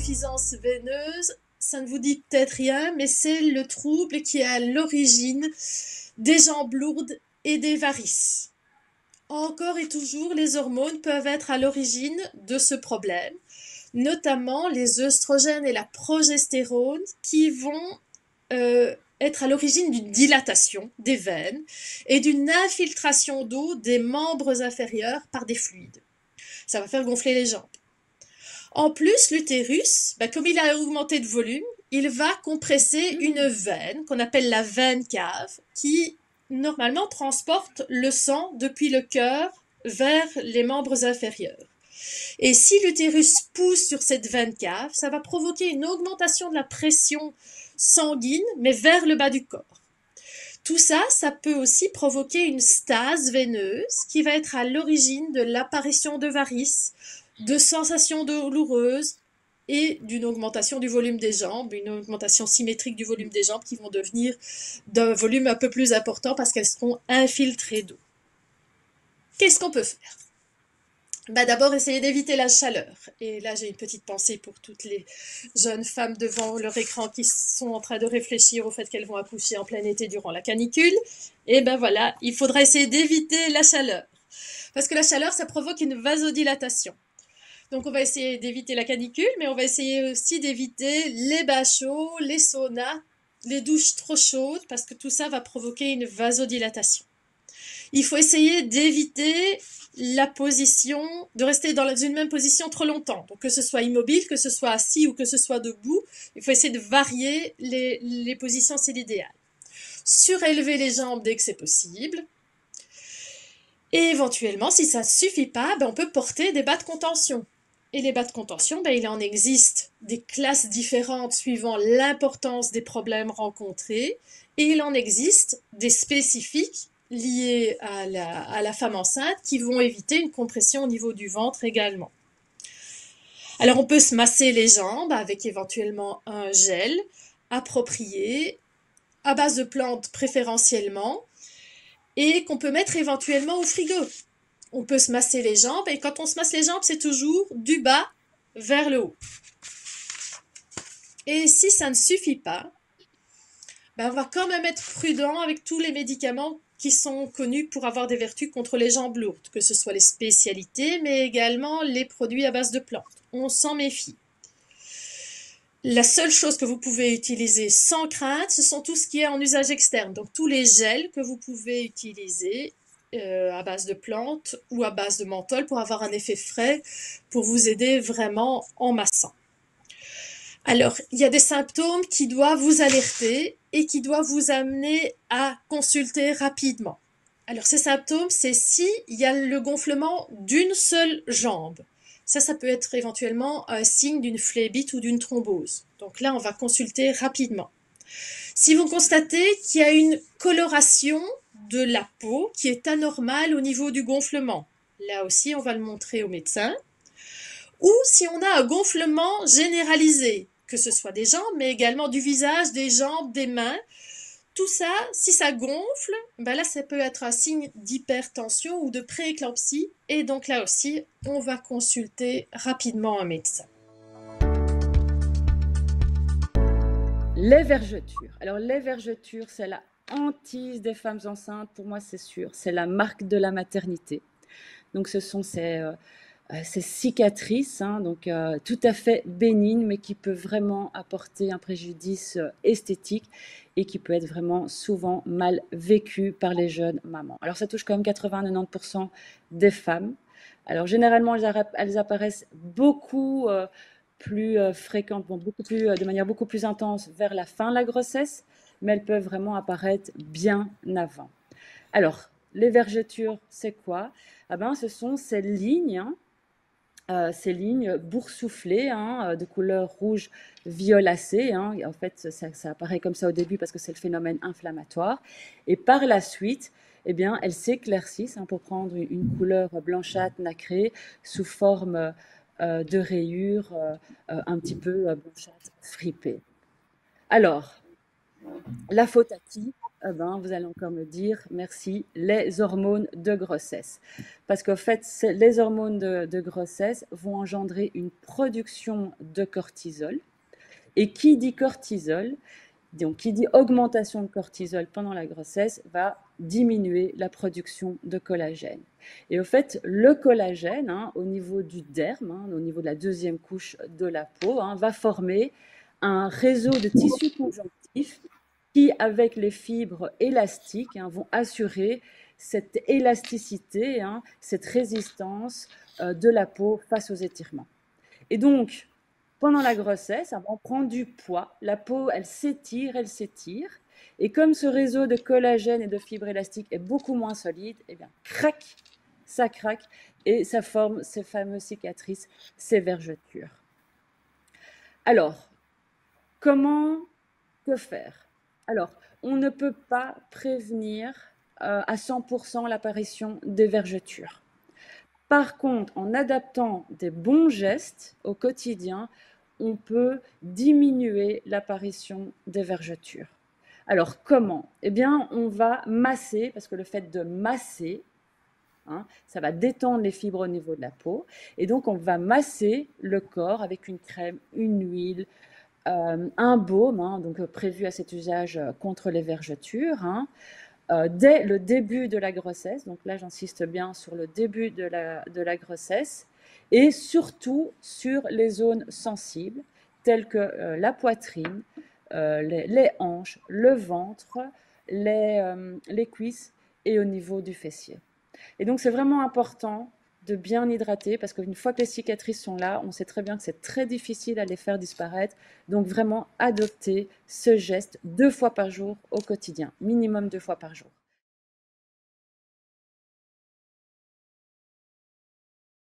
insuffisance veineuse, ça ne vous dit peut-être rien, mais c'est le trouble qui est à l'origine des jambes lourdes et des varices. Encore et toujours, les hormones peuvent être à l'origine de ce problème, notamment les œstrogènes et la progestérone qui vont être à l'origine d'une dilatation des veines et d'une infiltration d'eau des membres inférieurs par des fluides. Ça va faire gonfler les jambes. En plus, l'utérus, comme il a augmenté de volume, il va compresser une veine qu'on appelle la veine cave qui normalement transporte le sang depuis le cœur vers les membres inférieurs. Et si l'utérus pousse sur cette veine cave, ça va provoquer une augmentation de la pression sanguine, mais vers le bas du corps. Tout ça, ça peut aussi provoquer une stase veineuse qui va être à l'origine de l'apparition de varices, de sensations douloureuses et d'une augmentation du volume des jambes, une augmentation symétrique du volume des jambes qui vont devenir d'un volume un peu plus important parce qu'elles seront infiltrées d'eau. Qu'est-ce qu'on peut faire? D'abord, essayer d'éviter la chaleur. Et là, j'ai une petite pensée pour toutes les jeunes femmes devant leur écran qui sont en train de réfléchir au fait qu'elles vont accoucher en plein été durant la canicule. Et voilà, il faudra essayer d'éviter la chaleur. Parce que la chaleur, ça provoque une vasodilatation. Donc, on va essayer d'éviter la canicule, mais on va essayer aussi d'éviter les bains chauds, les saunas, les douches trop chaudes, parce que tout ça va provoquer une vasodilatation. Il faut essayer d'éviter la position, de rester dans une même position trop longtemps. Donc que ce soit immobile, que ce soit assis ou que ce soit debout, il faut essayer de varier les positions, c'est l'idéal. Surélever les jambes dès que c'est possible. Et éventuellement, si ça ne suffit pas, on peut porter des bas de contention. Et les bas de contention, il en existe des classes différentes suivant l'importance des problèmes rencontrés. Et il en existe des spécifiques liées à la femme enceinte qui vont éviter une compression au niveau du ventre également. Alors on peut se masser les jambes avec éventuellement un gel approprié, à base de plantes préférentiellement, et qu'on peut mettre éventuellement au frigo. On peut se masser les jambes, et quand on se masse les jambes, c'est toujours du bas vers le haut. Et si ça ne suffit pas, on va quand même être prudent avec tous les médicaments qui sont connus pour avoir des vertus contre les jambes lourdes, que ce soit les spécialités, mais également les produits à base de plantes. On s'en méfie. La seule chose que vous pouvez utiliser sans crainte, ce sont tout ce qui est en usage externe. Donc tous les gels que vous pouvez utiliser à base de plantes ou à base de menthol pour avoir un effet frais, pour vous aider vraiment en massant. Alors, il y a des symptômes qui doivent vous alerter et qui doivent vous amener à consulter rapidement. Alors, ces symptômes, c'est s'il y a le gonflement d'une seule jambe. Ça peut être éventuellement un signe d'une phlébite ou d'une thrombose. Donc là, on va consulter rapidement. Si vous constatez qu'il y a une coloration de la peau qui est anormale au niveau du gonflement, là aussi, on va le montrer au médecin. Ou si on a un gonflement généralisé, que ce soit des jambes, mais également du visage, des jambes, des mains. Tout ça, si ça gonfle, là, ça peut être un signe d'hypertension ou de prééclampsie. Et donc là aussi, on va consulter rapidement un médecin. Les vergetures. Alors, les vergetures, c'est la hantise des femmes enceintes. Pour moi, c'est sûr. C'est la marque de la maternité. Donc, ce sont ces cicatrices, donc tout à fait bénignes, mais qui peuvent vraiment apporter un préjudice esthétique et qui peut être vraiment souvent mal vécu par les jeunes mamans. Alors ça touche quand même 80-90% des femmes. Alors généralement, elles apparaissent beaucoup plus fréquentes, de manière beaucoup plus intense vers la fin de la grossesse, mais elles peuvent vraiment apparaître bien avant. Alors, les vergetures, c'est quoi? Ce sont ces lignes boursouflées de couleur rouge violacée. En fait, ça apparaît comme ça au début parce que c'est le phénomène inflammatoire. Et par la suite, elles s'éclaircissent pour prendre une couleur blanchâtre nacrée sous forme de rayures un petit peu blanchâtres fripées. Alors, la photatie, eh ben, vous allez encore me dire merci, les hormones de grossesse. Parce qu'en fait, les hormones de grossesse vont engendrer une production de cortisol. Et qui dit cortisol, donc qui dit augmentation de cortisol pendant la grossesse, va diminuer la production de collagène. Et au fait, le collagène, hein, au niveau du derme, hein, au niveau de la deuxième couche de la peau, hein, va former un réseau de tissus conjonctifs qui, avec les fibres élastiques, hein, vont assurer cette élasticité, hein, cette résistance de la peau face aux étirements. Et donc, pendant la grossesse, on prend du poids, la peau, elle s'étire, elle s'étire. Et comme ce réseau de collagène et de fibres élastiques est beaucoup moins solide, eh bien, crac, ça craque et ça forme ces fameuses cicatrices, ces vergetures. Alors, comment, que faire? Alors, on ne peut pas prévenir à 100% l'apparition des vergetures. Par contre, en adaptant des bons gestes au quotidien, on peut diminuer l'apparition des vergetures. Alors, comment? Eh bien, on va masser, parce que le fait de masser, hein, ça va détendre les fibres au niveau de la peau. Et donc, on va masser le corps avec une crème, une huile, un baume, hein, donc prévu à cet usage contre les vergetures, hein, dès le début de la grossesse. Donc là, j'insiste bien sur le début de la grossesse et surtout sur les zones sensibles telles que la poitrine, les hanches, le ventre, les cuisses et au niveau du fessier. Et donc, c'est vraiment important de bien hydrater parce qu'une fois que les cicatrices sont là, on sait très bien que c'est très difficile à les faire disparaître. Donc, vraiment adopter ce geste 2 fois par jour au quotidien, minimum 2 fois par jour.